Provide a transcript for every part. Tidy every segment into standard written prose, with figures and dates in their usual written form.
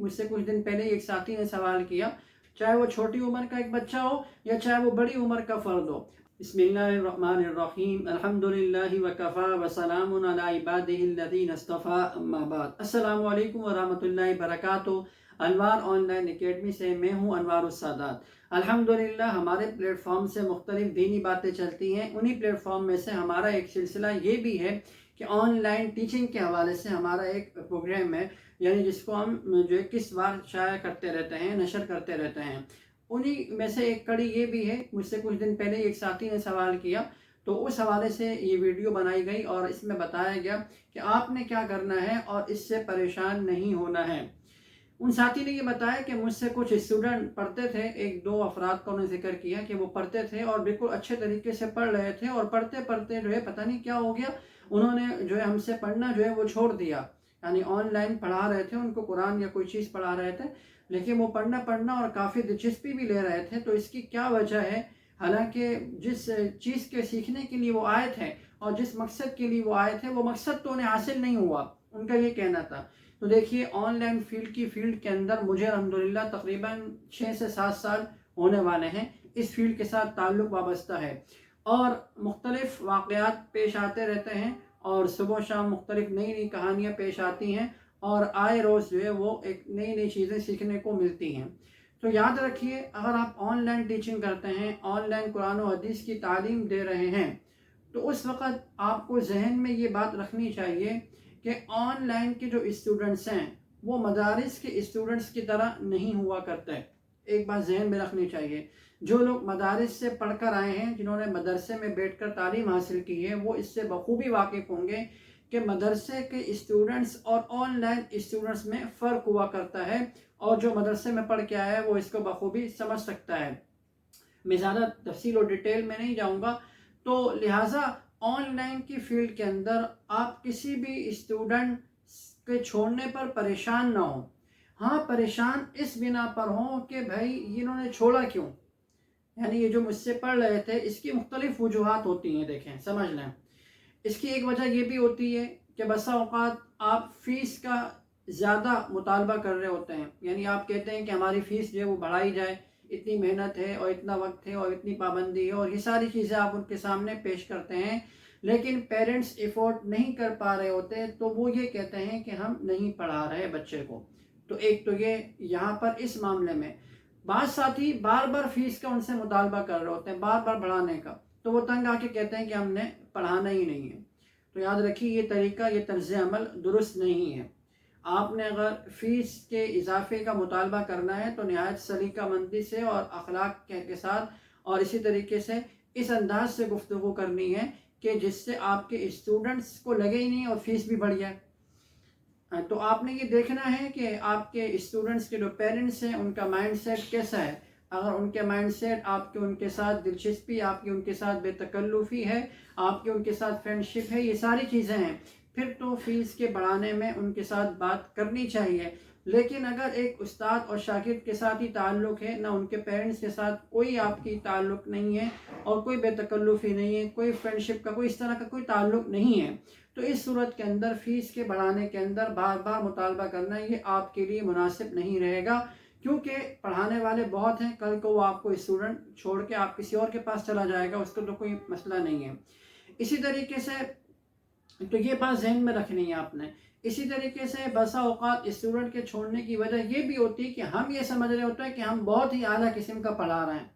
मुझसे कुछ दिन पहले एक साथी ने सवाल किया, चाहे वो छोटी उम्र का एक बच्चा हो या चाहे वो बड़ी उम्र का फ़र्द हो। बिस्मिल्लाहिर्रहमानिर्रहीम, अल्हम्दुलिल्लाहि वकफ़ा वसलामुन अला इबादिहिल्लज़ीना इस्तफ़ा, अम्मा बाद। अस्सलामु अलैकुम व रहमतुल्लाहि व बरकातुहू। अनवार ऑनलाइन एकेडमी से मैं हूँ अनवारुस सादात। अल्हम्दुलिल्लाह हमारे प्लेटफॉर्म से मुख्तलिफ दीनी बातें चलती हैं। उन्हीं प्लेटफॉर्म में से हमारा एक सिलसिला ये भी है कि ऑनलाइन टीचिंग के हवाले से हमारा एक प्रोग्राम है, यानी जिसको हम जो है किस बार शाया करते रहते हैं, नशर करते रहते हैं। उन्हीं में से एक कड़ी ये भी है, मुझसे कुछ दिन पहले एक साथी ने सवाल किया तो उस हवाले से ये वीडियो बनाई गई और इसमें बताया गया कि आपने क्या करना है और इससे परेशान नहीं होना है। उन साथी ने ये बताया कि मुझसे कुछ स्टूडेंट पढ़ते थे, एक दो अफराद का उन्होंने जिक्र किया कि वो पढ़ते थे और बिल्कुल अच्छे तरीके से पढ़ रहे थे, और पढ़ते पढ़ते जो है पता नहीं क्या हो गया, उन्होंने जो है हमसे पढ़ना जो है वो छोड़ दिया। यानी ऑनलाइन पढ़ा रहे थे, उनको कुरान या कोई चीज़ पढ़ा रहे थे, लेकिन वो पढ़ना और काफ़ी दिलचस्पी भी ले रहे थे। तो इसकी क्या वजह है? हालांकि जिस चीज़ के सीखने के लिए वो आए थे और जिस मकसद के लिए वो आए थे, वो मकसद तो उन्हें हासिल नहीं हुआ, उनका ये कहना था। तो देखिए, ऑनलाइन फील्ड के अंदर मुझे अल्हम्दुलिल्लाह तकरीबन 6 से 7 साल होने वाले हैं। इस फील्ड के साथ ताल्लुक़ वाबस्ता है और मुख्तलिफ़ वाक़यात पेश आते रहते हैं और सुबह शाम मुख्तलिफ़ नई नई कहानियाँ पेश आती हैं और आए रोज़ जो है वो एक नई नई चीज़ें सीखने को मिलती हैं। तो याद रखिए, अगर आप ऑनलाइन टीचिंग करते हैं, ऑनलाइन कुरान और हदीस की तालीम दे रहे हैं, तो उस वक़्त आपको जहन में ये बात रखनी चाहिए कि ऑनलाइन के जो स्टूडेंट्स हैं वो मदारिस के स्टूडेंट्स की तरह नहीं हुआ करते। एक बात जहन में रखनी चाहिए, जो लोग मदारिस से पढ़कर आए हैं, जिन्होंने मदरसे में बैठकर तालीम हासिल की है, वो इससे बखूबी वाकिफ़ होंगे कि मदरसे के स्टूडेंट्स और ऑनलाइन स्टूडेंट्स में फ़र्क हुआ करता है, और जो मदरसे में पढ़ के आया है वो इसको बखूबी समझ सकता है। मैं ज़्यादा तफसील और डिटेल में नहीं जाऊँगा, तो लिहाजा ऑनलाइन की फील्ड के अंदर आप किसी भी स्टूडेंट के छोड़ने पर परेशान ना हो। हाँ, परेशान इस बिना पर हो कि भाई इन्होंने छोड़ा क्यों, यानी ये जो मुझसे पढ़ रहे थे, इसकी मुख्तलिफ वजूहात होती हैं। देखें, समझ लें, इसकी एक वजह ये भी होती है कि बसा औक़ात आप फ़ीस का ज़्यादा मुतालबा कर रहे होते हैं, यानी आप कहते हैं कि हमारी फ़ीस जो है वो बढ़ाई जाए, इतनी मेहनत है और इतना वक्त है और इतनी पाबंदी है, और ये सारी चीज़ें आप उनके सामने पेश करते हैं, लेकिन पेरेंट्स एफोर्ड नहीं कर पा रहे होते, तो वो ये कहते हैं कि हम नहीं पढ़ा रहे बच्चे को। तो एक तो ये यहाँ पर इस मामले में बाद साथी बार बार फ़ीस का उनसे मुतालबा कर रहे होते हैं, बार बार बढ़ाने का, तो वो तंग आके कहते हैं कि हमने पढ़ाना ही नहीं है। तो याद रखिए, ये तरीका, ये तर्ज़ अमल दुरुस्त नहीं है। आपने अगर फ़ीस के इजाफे का मुतालबा करना है तो नहायत सलीकामंदी से और अखलाक के साथ और इसी तरीके से इस अंदाज से गुफ्तगू करनी है कि जिससे आपके स्टूडेंट्स को लगे ही नहीं और फ़ीस भी बढ़ जाए। तो आपने ये देखना है कि आपके स्टूडेंट्स के जो पेरेंट्स हैं उनका माइंडसेट कैसा है। अगर उनके माइंडसेट आपके उनके साथ दिलचस्पी, आपकी उनके साथ बेतकल्लुफ़ी है, आपके उनके साथ फ्रेंडशिप है, ये सारी चीज़ें हैं, फिर तो फ़ीस के बढ़ाने में उनके साथ बात करनी चाहिए। लेकिन अगर एक उस्ताद और शागिर्द के साथ ही ताल्लुक़ है, ना उनके पेरेंट्स के साथ कोई आपकी ताल्लुक़ नहीं है और कोई बेतकल्लुफ़ी नहीं है, कोई फ्रेंडशिप का कोई इस तरह का कोई ताल्लुक़ नहीं है, तो इस सूरत के अंदर फ़ीस के बढ़ाने के अंदर बार बार मुतालबा करना ये आपके लिए मुनासिब नहीं रहेगा, क्योंकि पढ़ाने वाले बहुत हैं, कल को वो आपको स्टूडेंट छोड़ के आप किसी और के पास चला जाएगा, उसको तो कोई मसला नहीं है। इसी तरीके से तो ये बात ज़हन में रखनी है आपने। इसी तरीके से बसा औक़ात स्टूडेंट के छोड़ने की वजह ये भी होती है कि हम ये समझ रहे होते हैं कि हम बहुत ही आला किस्म का पढ़ा रहे हैं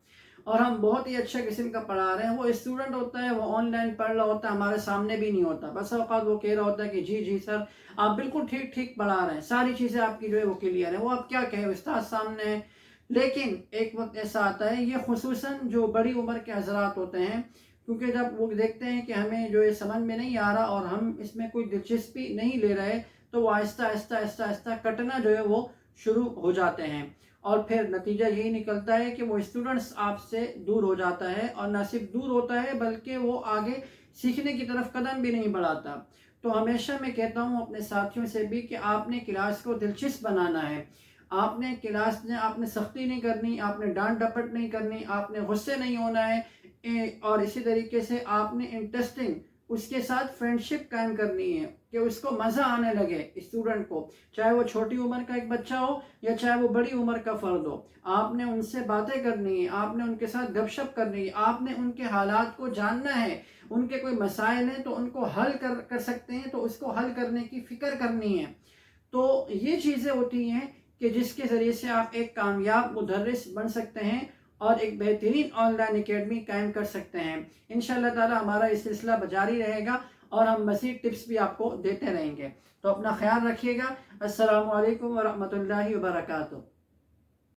और हम बहुत ही अच्छा किस्म का पढ़ा रहे हैं। वो स्टूडेंट होता है, वो ऑनलाइन पढ़ रहा होता है, हमारे सामने भी नहीं होता। बसा औक़ात वो कह रहा होता है कि जी जी सर, आप बिल्कुल ठीक ठीक पढ़ा रहे हैं, सारी चीज़ें आपकी जो है वो क्लियर है, वो आप क्या कहें, उस्ताद सामने है। लेकिन एक वक्त ऐसा आता है, ये खुसूसन जो बड़ी उम्र के हज़रात होते हैं, क्योंकि जब वो देखते हैं कि हमें जो है समझ में नहीं आ रहा और हम इसमें कोई दिलचस्पी नहीं ले रहे, तो वो आहिस्ता आहिस्ता आहिस्ता आहिस्ता कटना जो है वो शुरू हो जाते हैं, और फिर नतीजा यही निकलता है कि वो स्टूडेंट्स आपसे दूर हो जाता है, और ना सिर्फ दूर होता है बल्कि वो आगे सीखने की तरफ कदम भी नहीं बढ़ाता। तो हमेशा मैं कहता हूँ अपने साथियों से भी कि आपने क्लास को दिलचस्प बनाना है, आपने क्लास में आपने सख्ती नहीं करनी, आपने डांट डपट नहीं करनी, आपने गुस्से नहीं होना है, और इसी तरीके से आपने इंटरेस्टिंग اس کے ساتھ فرینڈشپ قائم کرنی ہے کہ اس کو مزہ آنے لگے اسٹوڈنٹ کو، چاہے وہ چھوٹی عمر کا ایک بچہ ہو یا چاہے وہ بڑی عمر کا فرد ہو۔ آپ نے ان سے باتیں کرنی ہے، آپ نے ان کے ساتھ گپ شپ کرنی ہے، آپ نے ان کے حالات کو جاننا ہے، ان کے کوئی مسائل ہیں تو ان کو حل کر سکتے ہیں تو اس کو حل کرنے کی فکر کرنی ہے۔ تو یہ چیزیں ہوتی ہیں کہ جس کے ذریعے سے آپ ایک کامیاب مدرس بن سکتے ہیں اور ایک بہترین آن لائن اکیڈمی قائم کر سکتے ہیں۔ انشاءاللہ تعالی ہمارا یہ سلسلہ جاری رہے گا اور ہم مزید ٹپس بھی آپ کو دیتے رہیں گے۔ تو اپنا خیال رکھیے گا۔ السلام علیکم ورحمۃ اللہ وبرکاتہ۔